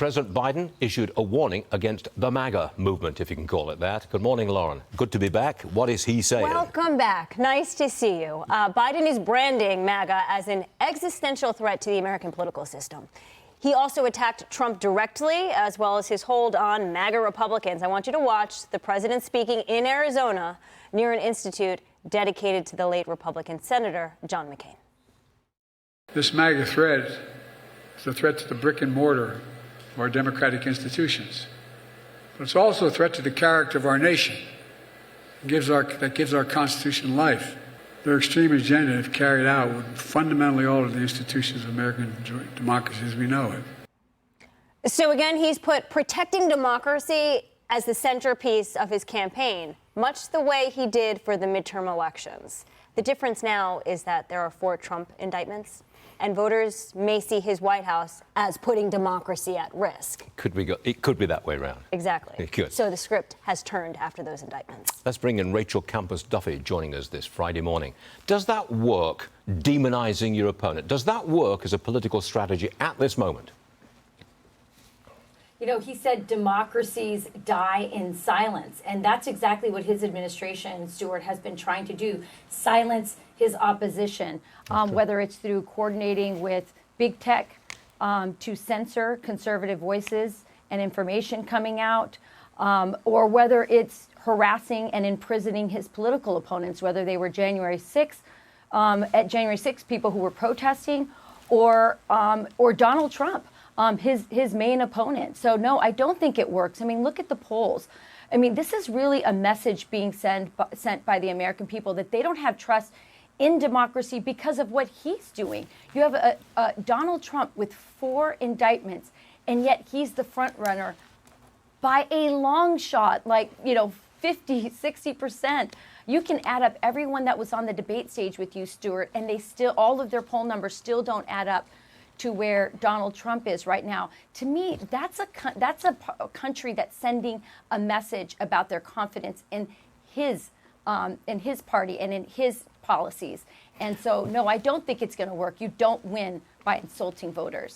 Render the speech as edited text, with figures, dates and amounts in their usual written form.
President Biden issued a warning against the MAGA movement, if you can call it that. Good morning, Lauren. Good to be back. What is he saying? Welcome back. Nice to see you. Biden is branding MAGA as an existential threat to the American political system. He also attacked Trump directly, as well as his hold on MAGA Republicans. I want you to watch the president speaking in Arizona near an institute dedicated to the late Republican Senator John McCain. This MAGA threat is a threat to the brick and mortar of our democratic institutions. But it's also a threat to the character of our nation. That gives our Constitution life. Their extreme agenda, if carried out, would fundamentally alter the institutions of American democracy as we know it. So again, he's put protecting democracy as the centerpiece of his campaign, much the way he did for the midterm elections. The difference now is that there are 4 Trump indictments, and voters may see his White House as putting democracy at risk. It could be that way around. Exactly. Good. So the script has turned after those indictments. Let's bring in Rachel Campos-Duffy joining us this Friday morning. Does that work, demonizing your opponent? Does that work as a political strategy at this moment? You know, he said democracies die in silence, and that's exactly what his administration, Stuart, has been trying to do, silence his opposition, whether it's through coordinating with big tech to censor conservative voices and information coming out, or whether it's harassing and imprisoning his political opponents, whether they were January 6th, at January 6th, people who were protesting, or Donald Trump. His main opponent. So, no, I don't think it works. I mean, look at the polls. I mean, this is really a message being sent by the American people that they don't have trust in democracy because of what he's doing. You have a Donald Trump with 4 indictments, and yet he's the front runner by a long shot, like, 50, 60%. You can add up everyone that was on the debate stage with you, Stuart, and all of their poll numbers still don't add up to where Donald Trump is right now. To me, that's a country that's sending a message about their confidence in his party and in his policies. And so, no, I don't think it's going to work. You don't win by insulting voters.